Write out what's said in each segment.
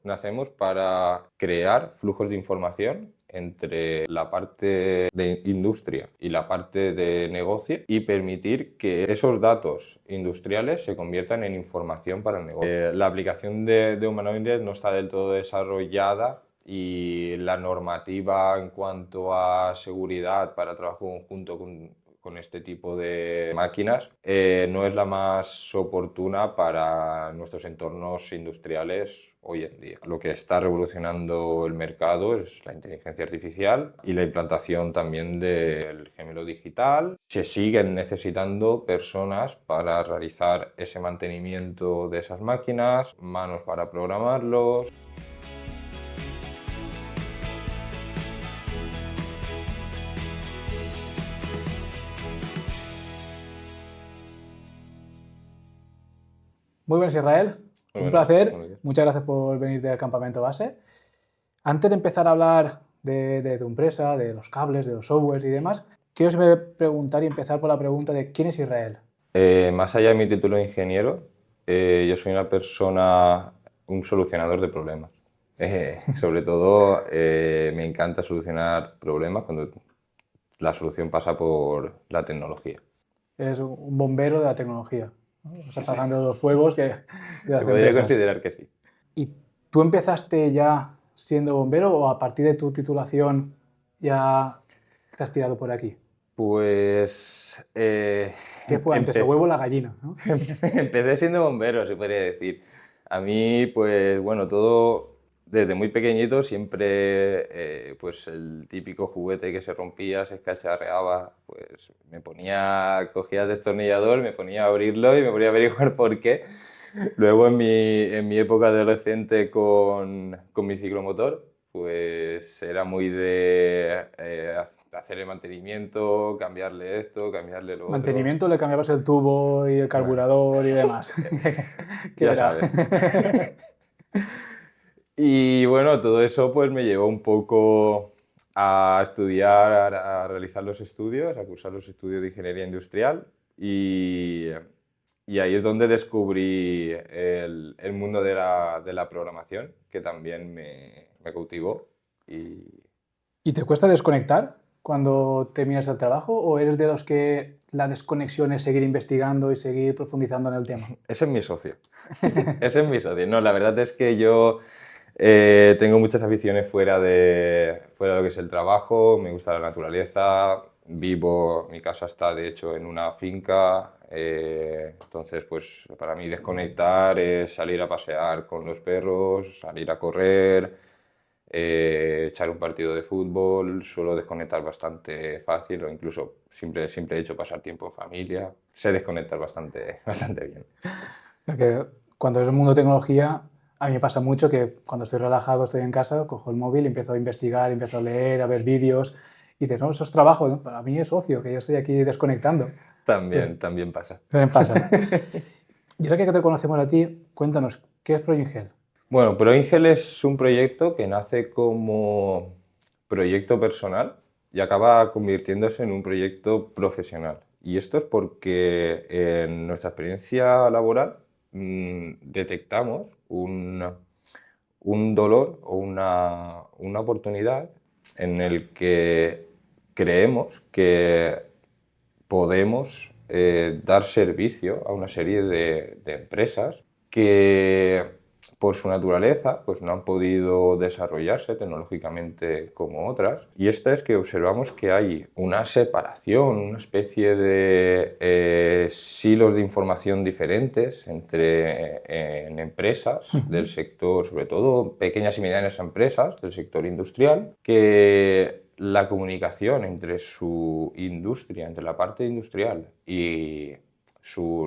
Nacemos para crear flujos de información entre la parte de industria y la parte de negocio y permitir que esos datos industriales se conviertan en información para el negocio. La aplicación de humanoides no está del todo desarrollada y la normativa en cuanto a seguridad para trabajo conjunto con este tipo de máquinas no es la más oportuna para nuestros entornos industriales hoy en día. Lo que está revolucionando el mercado es la inteligencia artificial y la implantación también del gemelo digital. Se siguen necesitando personas para realizar ese mantenimiento de esas máquinas, manos para programarlos. Muy buenas, Israel. Muy Un buenas, placer. buenos días. Muchas gracias por venir del campamento base. Antes de empezar a hablar de tu empresa, de los cables, de los softwares y demás, quiero preguntar y empezar por la pregunta de ¿quién es Israel? Más allá de mi título de ingeniero, yo soy una persona, un solucionador de problemas. Sobre todo, me encanta solucionar problemas cuando la solución pasa por la tecnología. Es un bombero de la tecnología, ¿no? O sea, apagando los fuegos de Se las podría empresas. considerar que sí. ¿Y tú empezaste ya siendo bombero o a partir de tu titulación ya te has tirado por aquí? Pues ¿Qué fue antes, el huevo o la gallina, ¿no? empecé siendo bombero, se podría decir. A mí, pues bueno, todo desde muy pequeñito, siempre pues el típico juguete que se rompía, se escacharreaba, pues cogía el destornillador, me ponía a abrirlo y me ponía a averiguar por qué. Luego en mi época adolescente con mi ciclomotor, pues era muy de hacer el mantenimiento, cambiarle esto, cambiarle lo otro. Mantenimiento, le cambiabas el tubo y el Bueno, carburador y demás. ¿Qué ya era? sabes. Y bueno, todo eso pues me llevó un poco a estudiar, a realizar los estudios, a cursar los estudios de ingeniería industrial y ahí es donde descubrí el mundo de la programación, que también me cautivó. Y ¿Y te cuesta desconectar cuando terminas el trabajo o eres de los que la desconexión es seguir investigando y seguir profundizando en el tema? ese es mi socio. Ese es mi socio. No, la verdad es que yo tengo muchas aficiones fuera de lo que es el trabajo, me gusta la naturaleza, mi casa está de hecho en una finca, entonces pues para mí desconectar es salir a pasear con los perros, salir a correr, echar un partido de fútbol, suelo desconectar bastante fácil o incluso simple hecho pasar tiempo en familia, sé desconectar bastante, bastante bien. Porque cuando es el mundo de tecnología, a mí me pasa mucho que cuando estoy relajado, estoy en casa, cojo el móvil, empiezo a investigar, empiezo a leer, a ver vídeos y dices, no, eso es trabajo, ¿no? Para mí es ocio, que yo estoy aquí desconectando. También pasa. También pasa, ¿no? Y ahora que te conocemos a ti, cuéntanos, ¿qué es ProIngel? Bueno, ProIngel es un proyecto que nace como proyecto personal y acaba convirtiéndose en un proyecto profesional. Y esto es porque en nuestra experiencia laboral detectamos un dolor o una oportunidad en el que creemos que podemos dar servicio a una serie de empresas que por su naturaleza pues no han podido desarrollarse tecnológicamente como otras. Y esta es que observamos que hay una separación, una especie de silos de información diferentes en empresas del sector, sobre todo pequeñas y medianas empresas del sector industrial, que la comunicación entre su industria, entre la parte industrial y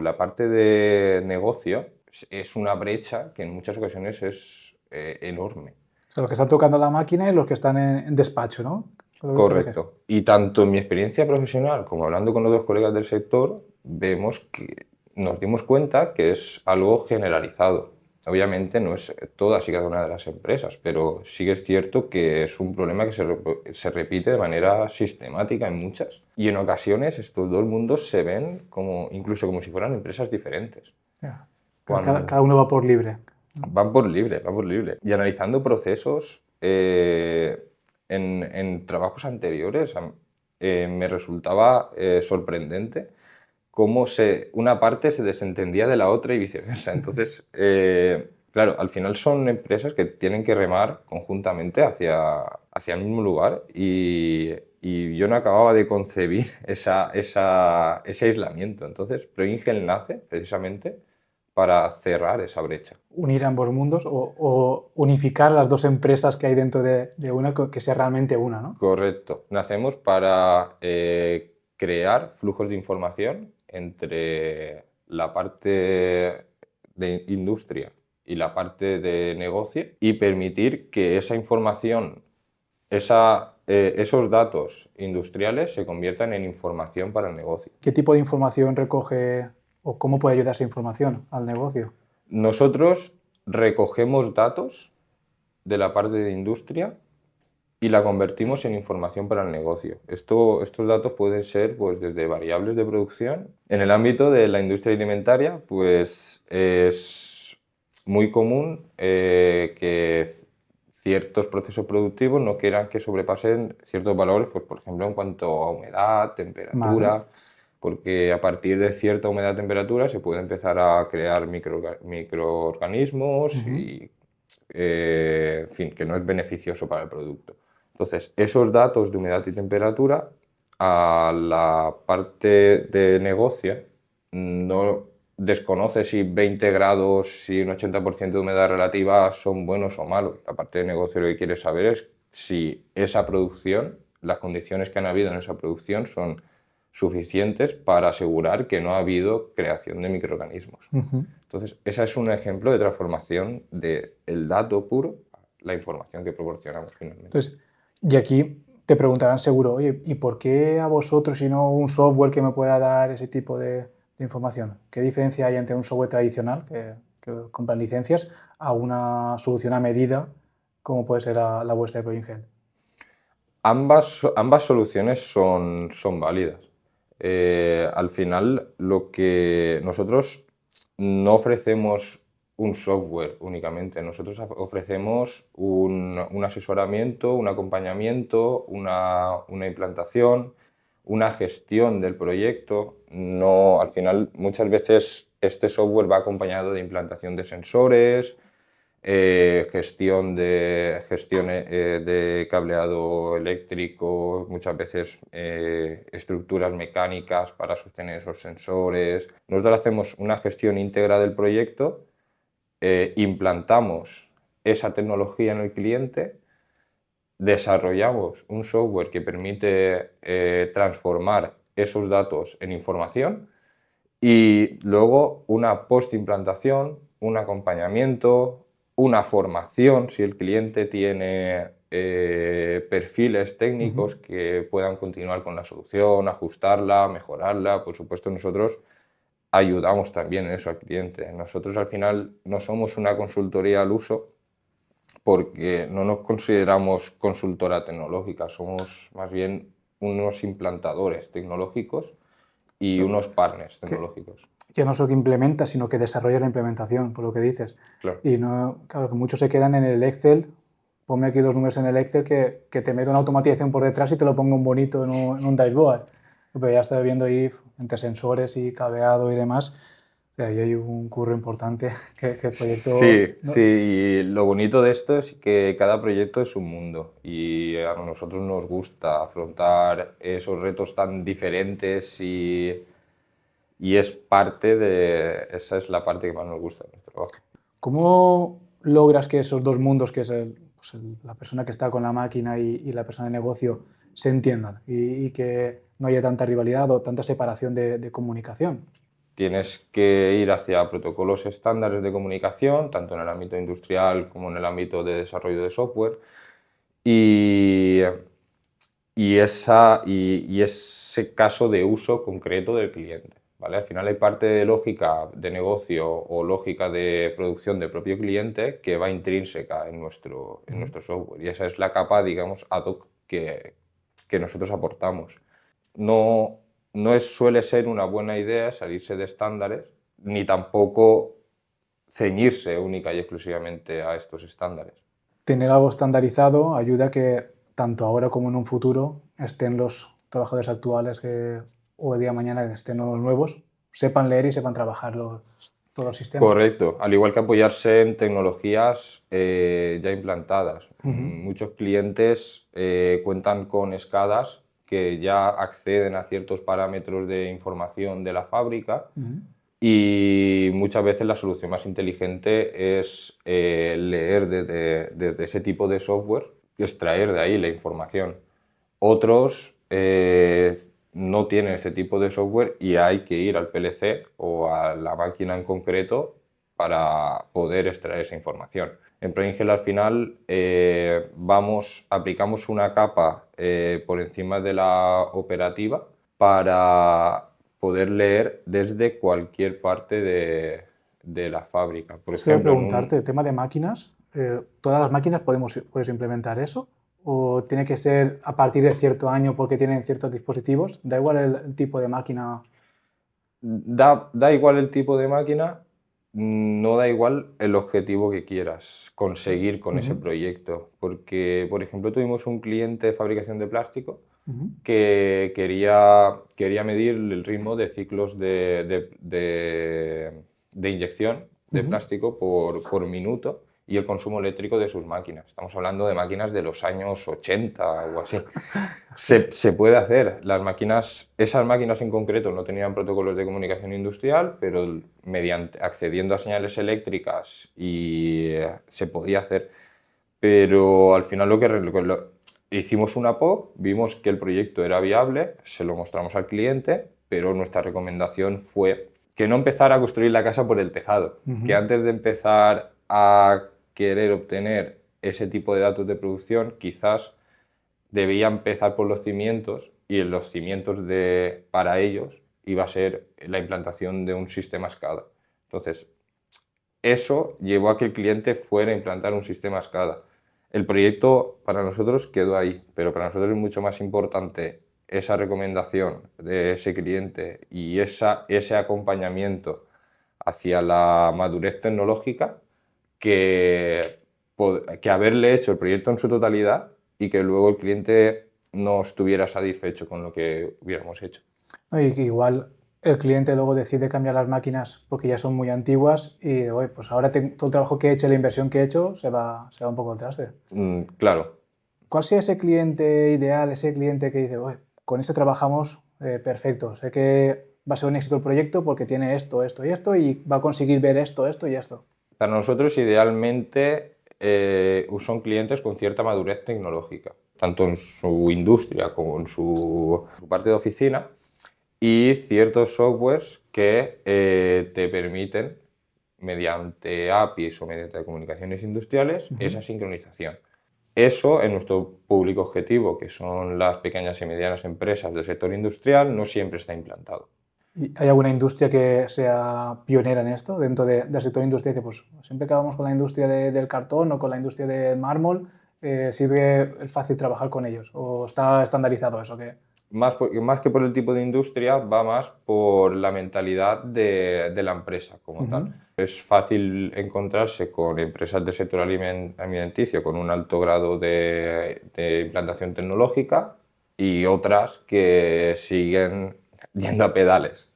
la parte de negocio, es una brecha que en muchas ocasiones es enorme. O sea, los que están tocando la máquina y los que están en despacho, ¿no? ¿A lo que te refieres? Correcto. Y tanto en mi experiencia profesional como hablando con otros colegas del sector, nos dimos cuenta que es algo generalizado. Obviamente no es todas y cada una de las empresas, pero sí que es cierto que es un problema que se repite de manera sistemática en muchas. Y en ocasiones todo el mundo se ven incluso como si fueran empresas diferentes. Ya. Cada Cuando, uno va por libre. Van por libre, van por libre. Y analizando procesos, en trabajos anteriores me resultaba sorprendente cómo una parte se desentendía de la otra y viceversa. Entonces, claro, al final son empresas que tienen que remar conjuntamente hacia el mismo lugar y yo no acababa de concebir ese aislamiento. Entonces, Proingel nace precisamente para cerrar esa brecha. Unir ambos mundos o unificar las dos empresas que hay dentro de una, que sea realmente una, ¿no? Correcto. Nacemos para crear flujos de información entre la parte de industria y la parte de negocio y permitir que esa información, esos datos industriales se conviertan en información para el negocio. ¿Qué tipo de información recoge o cómo puede ayudar esa información al negocio? Nosotros recogemos datos de la parte de industria y la convertimos en información para el negocio. Estos datos pueden ser pues, desde variables de producción. En el ámbito de la industria alimentaria, pues es muy común que ciertos procesos productivos no quieran que sobrepasen ciertos valores, pues, por ejemplo, en cuanto a humedad, temperatura, Vale. porque a partir de cierta humedad, temperatura se puede empezar a crear microorganismos y, en fin, que no es beneficioso para el producto. Entonces, esos datos de humedad y temperatura a la parte de negocio no desconoce si 20 grados y un 80% de humedad relativa son buenos o malos. La parte de negocio lo que quiere saber es si esa producción, las condiciones que han habido en esa producción son suficientes para asegurar que no ha habido creación de microorganismos. Entonces, ese es un ejemplo de transformación del dato puro a la información que proporcionamos finalmente. Entonces, y aquí te preguntarán seguro, oye, ¿y por qué a vosotros y no un software que me pueda dar ese tipo de información? ¿Qué diferencia hay entre un software tradicional que compra licencias a una solución a medida como puede ser la vuestra de ProIngel? Ambas soluciones son válidas. Al final, lo que nosotros no ofrecemos un software únicamente, nosotros ofrecemos un asesoramiento, un acompañamiento, una implantación, una gestión del proyecto. No, al final, muchas veces este software va acompañado de implantación de sensores, gestión de cableado eléctrico, muchas veces estructuras mecánicas para sostener esos sensores. Nosotros hacemos una gestión íntegra del proyecto, implantamos esa tecnología en el cliente, desarrollamos un software que permite transformar esos datos en información y luego una post-implantación, un acompañamiento, una formación, si el cliente tiene perfiles técnicos que puedan continuar con la solución, ajustarla, mejorarla. Por supuesto, nosotros ayudamos también en eso al cliente. Nosotros al final no somos una consultoría al uso porque no nos consideramos consultora tecnológica, somos más bien unos implantadores tecnológicos y unos partners tecnológicos. Ya no solo que implementa, sino que desarrolla la implementación, por lo que dices. Claro. Y no, claro, que muchos se quedan en el Excel, ponme aquí dos números en el Excel que te meto una automatización por detrás y te lo pongo en bonito en un dashboard. Pero ya estoy viendo ahí entre sensores y cableado y demás, o sea, ahí hay un curro importante que el proyecto... Sí, sí, y lo bonito de esto es que cada proyecto es un mundo y a nosotros nos gusta afrontar esos retos tan diferentes y es parte de, esa es la parte que más nos gusta de nuestro trabajo. ¿Cómo logras que esos dos mundos, que es la persona que está con la máquina y la persona de negocio, se entiendan y que no haya tanta rivalidad o tanta separación de comunicación? Tienes que ir hacia protocolos estándares de comunicación, tanto en el ámbito industrial como en el ámbito de desarrollo de software, y, y ese caso de uso concreto del cliente. ¿Vale? Al final hay parte de lógica de negocio o lógica de producción del propio cliente que va intrínseca en nuestro software, y esa es la capa, digamos, ad hoc que nosotros aportamos. No, suele ser una buena idea salirse de estándares, ni tampoco ceñirse única y exclusivamente a estos estándares. Tener algo estandarizado ayuda a que tanto ahora como en un futuro estén los trabajadores actuales o el día de mañana que estén los nuevos, sepan leer y sepan trabajar todo el sistema. Correcto, al igual que apoyarse en tecnologías ya implantadas. Muchos clientes cuentan con SCADAs que ya acceden a ciertos parámetros de información de la fábrica y muchas veces la solución más inteligente es leer desde ese tipo de software y extraer de ahí la información. Otros no tienen este tipo de software y hay que ir al PLC o a la máquina en concreto para poder extraer esa información. En ProIngel al final aplicamos una capa por encima de la operativa para poder leer desde cualquier parte de la fábrica. Por Sí, voy a ejemplo, preguntarte, el tema de máquinas, ¿todas las máquinas puedes implementar eso? ¿O tiene que ser a partir de cierto año porque tienen ciertos dispositivos? ¿Da igual el tipo de máquina? Da igual el tipo de máquina, no da igual el objetivo que quieras conseguir con ese proyecto. Porque, por ejemplo, tuvimos un cliente de fabricación de plástico que quería medir el ritmo de ciclos de inyección de plástico por minuto y el consumo eléctrico de sus máquinas. Estamos hablando de máquinas de los años 80 o así. Se puede hacer. Esas máquinas en concreto no tenían protocolos de comunicación industrial, pero accediendo a señales eléctricas se podía hacer. Pero al final hicimos una POC, vimos que el proyecto era viable, se lo mostramos al cliente, pero nuestra recomendación fue que no empezara a construir la casa por el tejado, que antes de empezar a querer obtener ese tipo de datos de producción, quizás debía empezar por los cimientos y en los cimientos para ellos iba a ser la implantación de un sistema SCADA. Entonces, eso llevó a que el cliente fuera a implantar un sistema SCADA. El proyecto para nosotros quedó ahí, pero para nosotros es mucho más importante esa recomendación de ese cliente y ese acompañamiento hacia la madurez tecnológica que haberle hecho el proyecto en su totalidad y que luego el cliente no estuviera satisfecho con lo que hubiéramos hecho. Y que igual el cliente luego decide cambiar las máquinas porque ya son muy antiguas y oye, pues ahora todo el trabajo que he hecho, la inversión que he hecho, se va un poco al traste. Claro. ¿Cuál sería ese cliente ideal, ese cliente que dice, oye, con este trabajamos perfecto, sé que va a ser un éxito el proyecto porque tiene esto, esto y esto y va a conseguir ver esto, esto y esto? Para nosotros, idealmente, son clientes con cierta madurez tecnológica, tanto en su industria como en su parte de oficina, y ciertos softwares que te permiten, mediante APIs o mediante comunicaciones industriales, esa sincronización. Eso, en nuestro público objetivo, que son las pequeñas y medianas empresas del sector industrial, no siempre está implantado. ¿Y hay alguna industria que sea pionera en esto? Dentro del sector industrial, dice, pues siempre que vamos con la industria del cartón o con la industria del mármol, sirve, es fácil trabajar con ellos. ¿O está estandarizado eso? Más que por el tipo de industria, va más por la mentalidad de la empresa como tal. Es fácil encontrarse con empresas del sector alimenticio con un alto grado de implantación tecnológica y otras que siguen yendo a pedales.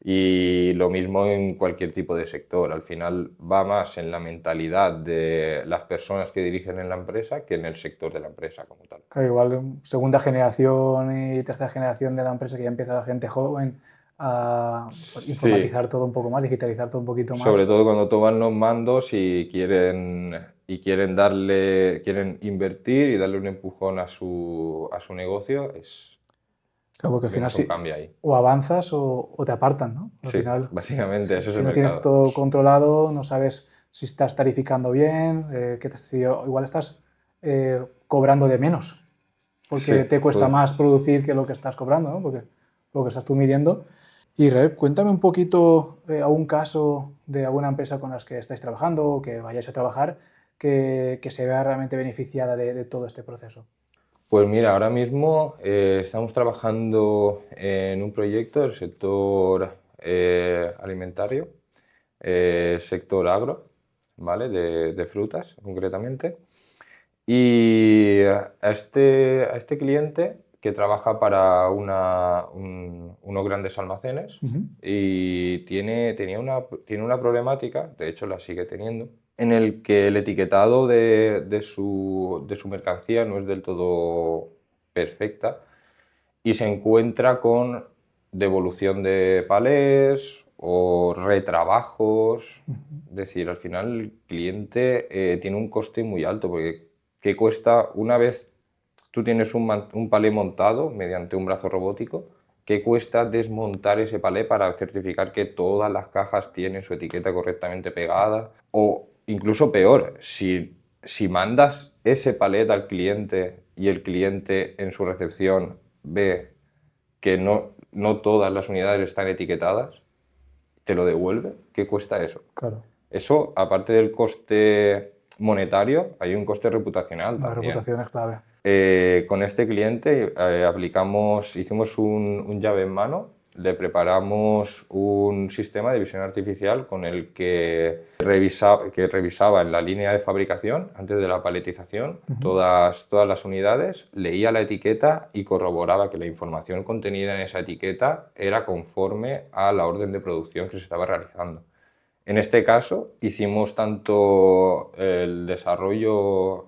Y lo mismo en cualquier tipo de sector. Al final va más en la mentalidad de las personas que dirigen en la empresa que en el sector de la empresa como tal. Claro, igual segunda generación y tercera generación de la empresa que ya empieza la gente joven a pues, Sí, informatizar todo un poco más, digitalizar todo un poquito más. sobre todo cuando toman los mandos y quieren invertir y darle un empujón a su negocio, Claro, porque al final vemos un sí, cambio ahí. o avanzas o te apartan, ¿no? Al Sí, final, básicamente eso es si el no tienes mercado. todo controlado, no sabes si estás tarificando bien, igual estás cobrando de menos, porque Sí, te cuesta más producir que lo que estás cobrando, ¿no? Porque lo que estás tú midiendo. Y Rep, cuéntame un poquito algún caso de alguna empresa con las que estáis trabajando o que vayáis a trabajar que se vea realmente beneficiada de todo este proceso. pues mira, ahora mismo estamos trabajando en un proyecto del sector alimentario sector agro, ¿vale? De frutas, concretamente. Y a este cliente que trabaja para unos grandes almacenes y tiene una problemática, de hecho la sigue teniendo, en el que el etiquetado de su mercancía no es del todo perfecta y se encuentra con devolución de palés o retrabajos. Es decir, al final el cliente tiene un coste muy alto porque ¿qué cuesta una vez tú tienes un palé montado mediante un brazo robótico? ¿Qué cuesta desmontar ese palé para certificar que todas las cajas tienen su etiqueta correctamente pegada? O incluso peor, si mandas ese palet al cliente y el cliente en su recepción ve que no todas las unidades están etiquetadas, te lo devuelve. ¿Qué cuesta eso? Claro, Eso, aparte del coste monetario, hay un coste reputacional la también. reputación es clave. Con este cliente hicimos un llave en mano, le preparamos un sistema de visión artificial con el que revisaba en la línea de fabricación, antes de la paletización, todas las unidades, leía la etiqueta y corroboraba que la información contenida en esa etiqueta era conforme a la orden de producción que se estaba realizando. En este caso, hicimos tanto el desarrollo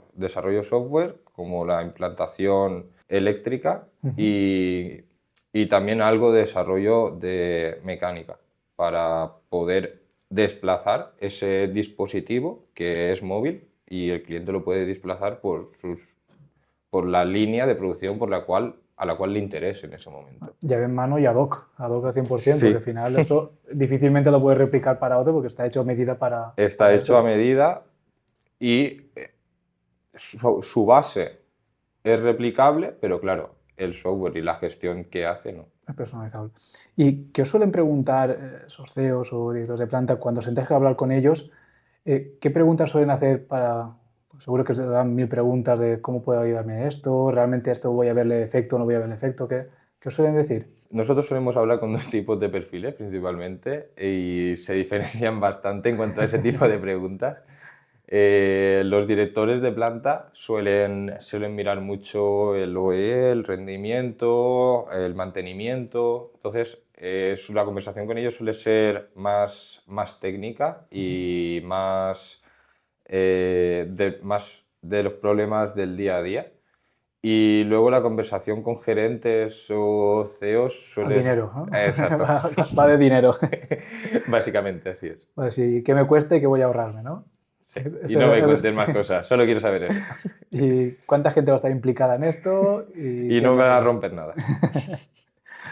software como la implantación eléctrica y también algo de desarrollo de mecánica para poder desplazar ese dispositivo que es móvil y el cliente lo puede desplazar por la línea de producción a la cual le interese en ese momento. Llave en mano y ad hoc al 100%, porque Sí. al final eso difícilmente lo puedes replicar para otro porque está hecho a medida Está para hecho a eso. medida y su base es replicable, pero claro, el software y la gestión que hace no. Es personalizable. ¿Y qué os suelen preguntar esos CEOs o directores de planta cuando sentáis a hablar con ellos? ¿Qué preguntas suelen hacer para...? Pues seguro que os darán 1000 preguntas de cómo puedo ayudarme en esto, realmente esto voy a verle efecto o no voy a verle efecto. ¿Qué os suelen decir? Nosotros solemos hablar con dos tipos de perfiles principalmente y se diferencian bastante en cuanto a ese tipo de preguntas. Los directores de planta suelen mirar mucho el OE, el rendimiento, el mantenimiento. Entonces, la conversación con ellos suele ser más técnica y más de los problemas del día a día. Y luego la conversación con gerentes o CEOs Al suele... dinero, ¿no? Exacto. Va de dinero. Básicamente así es. Pues sí, ¿qué me cuesta y qué voy a ahorrarme, no? Sí. Y Eso no me es- cuentes más cosas, solo quiero saber eso. ¿Y cuánta gente va a estar implicada en esto? Y Y si es no me van a natural. romper nada.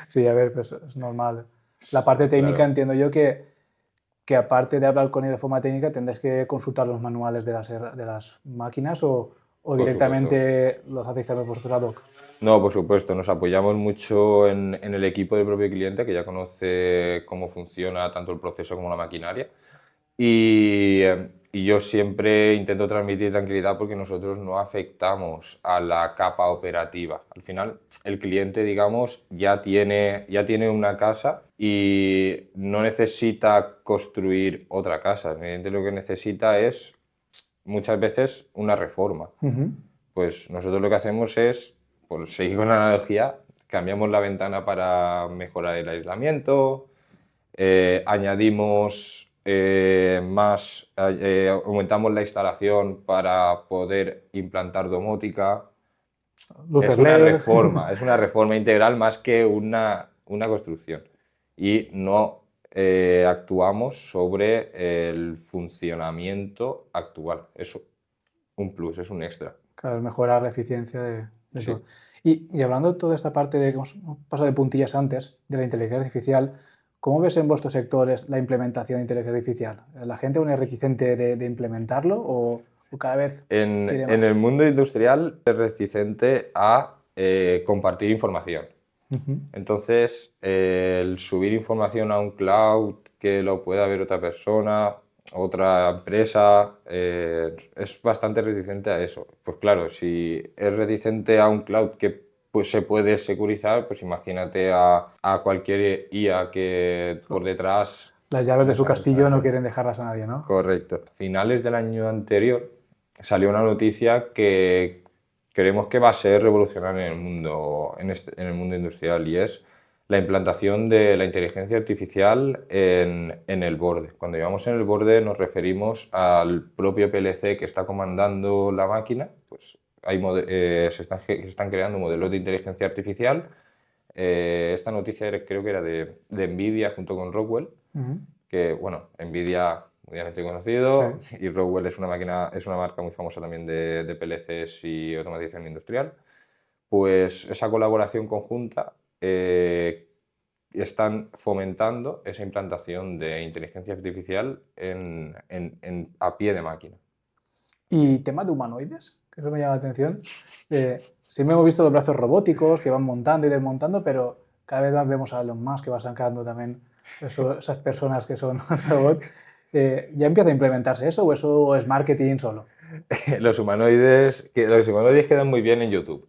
Sí, a ver, pues es normal. La parte técnica Claro, entiendo yo que aparte de hablar con ellos de forma técnica, tendréis que consultar los manuales de las máquinas o por supuesto. directamente los hacéis también vosotros ad hoc. No, por supuesto, nos apoyamos mucho en el equipo del propio cliente que ya conoce cómo funciona tanto el proceso como la maquinaria. Y yo siempre intento transmitir tranquilidad porque nosotros no afectamos a la capa operativa. Al final, el cliente, digamos, ya tiene una casa y no necesita construir otra casa. El cliente lo que necesita es muchas veces una reforma. Pues nosotros lo que hacemos es, por seguir con la analogía, cambiamos la ventana para mejorar el aislamiento, añadimos aumentamos la instalación para poder implantar domótica. Luces LED. Es una reforma integral más que una construcción. Y no actuamos sobre el funcionamiento actual. Es un plus, es un extra. Claro, mejorar la eficiencia de Sí. todo. Y hablando de toda esta parte de que hemos pasado de puntillas antes, de la inteligencia artificial, ¿cómo ves en vuestros sectores la implementación de inteligencia artificial? ¿La gente aún es reticente de implementarlo o cada vez quiere En más? el mundo industrial es reticente a compartir información. Entonces, el subir información a un cloud que lo pueda ver otra persona, otra empresa, es bastante reticente a eso. Pues claro, si es reticente a un cloud que pues, se puede securizar, pues imagínate a cualquier IA que por detrás Las llaves de su Esa- castillo no quieren dejarlas a nadie, ¿no? Correcto. A finales del año anterior salió una noticia que creemos que va a ser revolucionaria en el mundo, en el mundo industrial, y es la implantación de la inteligencia artificial en el borde. Cuando llamamos en el borde nos referimos al propio PLC que está comandando la máquina. Pues se están creando modelos de inteligencia artificial. Esta noticia creo que era de Nvidia junto con Rockwell, Ujú. que, bueno, Nvidia mundialmente conocido, Sí. y Rockwell es una marca muy famosa también de PLCs y automatización industrial. Pues esa colaboración conjunta están fomentando esa implantación de inteligencia artificial a pie de máquina. Y tema de humanoides, que eso me llama la atención. Siempre hemos visto los brazos robóticos que van montando y desmontando, pero cada vez más vemos a Elon Musk que va sacando también esas personas que son robots. ¿Ya empieza a implementarse eso o eso es marketing solo? Los humanoides quedan muy bien en YouTube.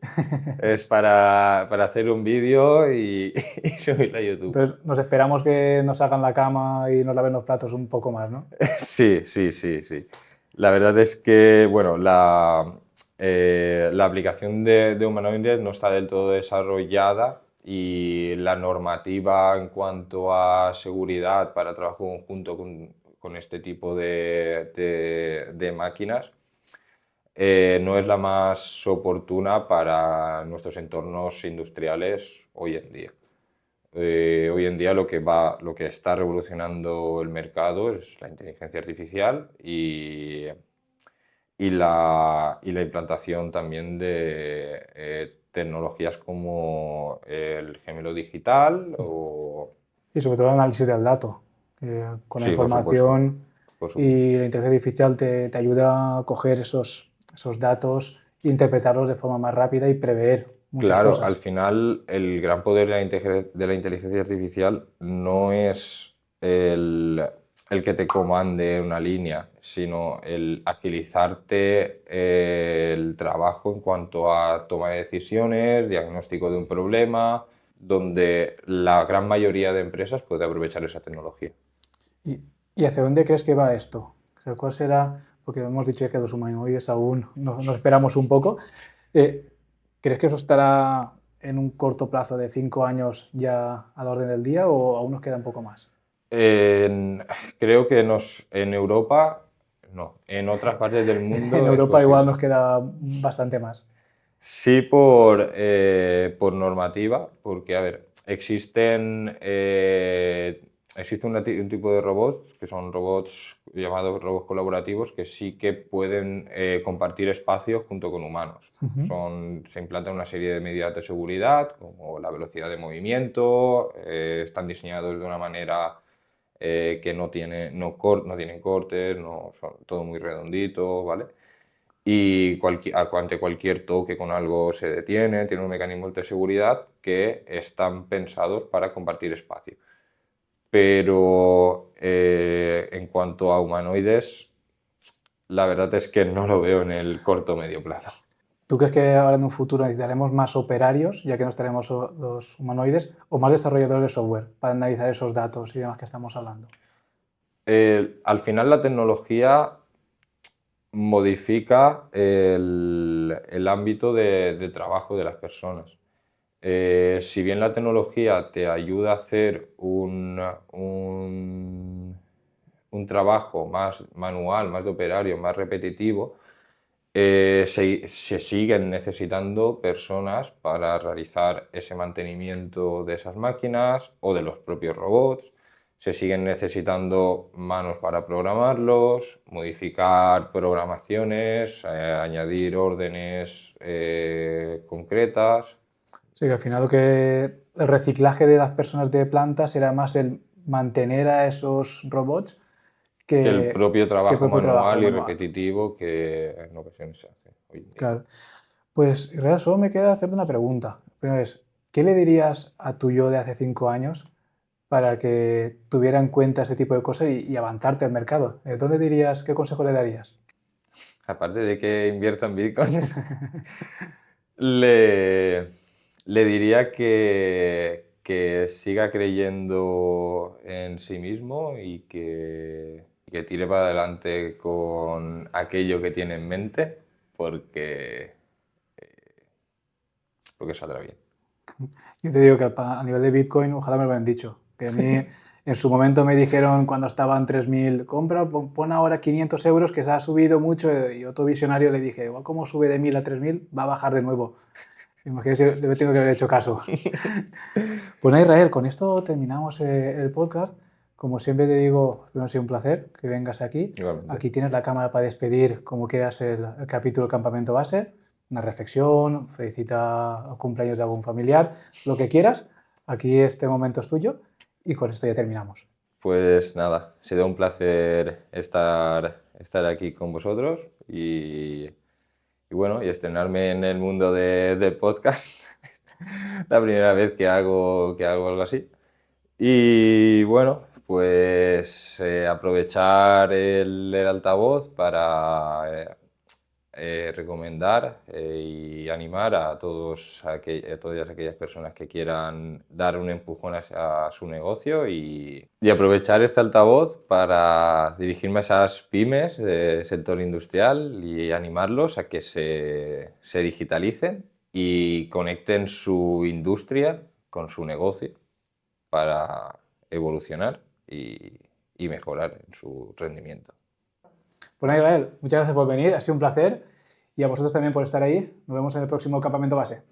Es para hacer un vídeo y, y subirlo a YouTube. Entonces nos esperamos que nos hagan la cama y nos laven los platos un poco más, ¿no? Sí, sí, sí, sí. La verdad es que, bueno, la aplicación de humanoides no está del todo desarrollada, y la normativa en cuanto a seguridad para trabajo conjunto con este tipo de máquinas no es la más oportuna para nuestros entornos industriales hoy en día. Hoy en día lo que está revolucionando el mercado es la inteligencia artificial y la implantación también de tecnologías como el gemelo digital o... Y sobre todo el análisis del dato, que con la Sí, por supuesto. información Por supuesto. y la inteligencia artificial te ayuda a coger esos datos, interpretarlos de forma más rápida y prever muchas Claro, al cosas. final el gran poder de la inteligencia artificial no es el que te comande una línea, sino el agilizarte el trabajo en cuanto a toma de decisiones, diagnóstico de un problema, donde la gran mayoría de empresas puede aprovechar esa tecnología. ¿Y hacia dónde crees que va esto? O sea, ¿cuál será? Porque hemos dicho que los humanoides aún nos esperamos un poco. Eh, ¿Crees que eso estará en un corto plazo de 5 años ya a la orden del día o aún nos queda un poco más? En- Creo que en Europa, no, en otras partes del En mundo es Europa igual posible. nos queda bastante más. Sí, por normativa, porque, a ver, existe un tipo de robots que son robots llamados robots colaborativos que sí que pueden compartir espacios junto con humanos. Ujú. Se implantan una serie de medidas de seguridad, como la velocidad de movimiento, están diseñados de una manera que no tienen cortes, no, son todo muy redondito, ¿vale? Y ante cualquier toque con algo se detiene, tiene un mecanismo de seguridad que están pensados para compartir espacio. Pero en cuanto a humanoides, la verdad es que no lo veo en el corto o medio plazo. ¿Tú crees que ahora en un futuro necesitaremos más operarios, ya que no estaremos los humanoides, o más desarrolladores de software para analizar esos datos y demás que estamos hablando? Al final la tecnología modifica el ámbito de trabajo de las personas. Si bien la tecnología te ayuda a hacer un trabajo más manual, más de operario, más repetitivo, se siguen necesitando personas para realizar ese mantenimiento de esas máquinas o de los propios robots. Se siguen necesitando manos para programarlos, modificar programaciones, añadir órdenes concretas. Sí, que al final el reciclaje de las personas de planta será más el mantener a esos robots Que el propio que el trabajo propio trabajo manual y manual. repetitivo que en ocasiones se hace hoy en día. Claro. Pues en realidad solo me queda hacerte una pregunta. Primero es, ¿qué le dirías a tu yo de hace 5 años para que tuviera en cuenta este tipo de cosas y avanzarte al mercado? ¿Dónde dirías, qué consejo le darías? Aparte de que invierta en bitcoins, le, le diría que siga creyendo en sí mismo y que tire para adelante con aquello que tiene en mente, porque saldrá bien. Yo te digo que a nivel de Bitcoin, ojalá me lo hubieran dicho. Que a mí en su momento me dijeron cuando estaban 3.000, compra, pon ahora 500 euros que se ha subido mucho. Y otro visionario le dije, igual como sube de 1.000 a 3.000, va a bajar de nuevo. Imagínate, le tengo que haber hecho caso. Pues nada, Israel, con esto terminamos el podcast. Como siempre te digo, ha sido un placer que vengas aquí. Igualmente. Aquí tienes la cámara para despedir como quieras el capítulo Campamento Base, una reflexión, felicita o cumpleaños de algún familiar, lo que quieras. Aquí este momento es tuyo y con esto ya terminamos. Pues nada, ha sido un placer estar aquí con vosotros y bueno, y estrenarme en el mundo del podcast. La primera vez que hago algo así. Y bueno, pues aprovechar el altavoz para recomendar y animar a todas aquellas personas que quieran dar un empujón a su negocio y aprovechar este altavoz para dirigirme a esas pymes del sector industrial y animarlos a que se digitalicen y conecten su industria con su negocio para evolucionar y mejorar en su rendimiento. Pues nada, Israel, muchas gracias por venir, ha sido un placer y a vosotros también por estar ahí. Nos vemos en el próximo Campamento Base.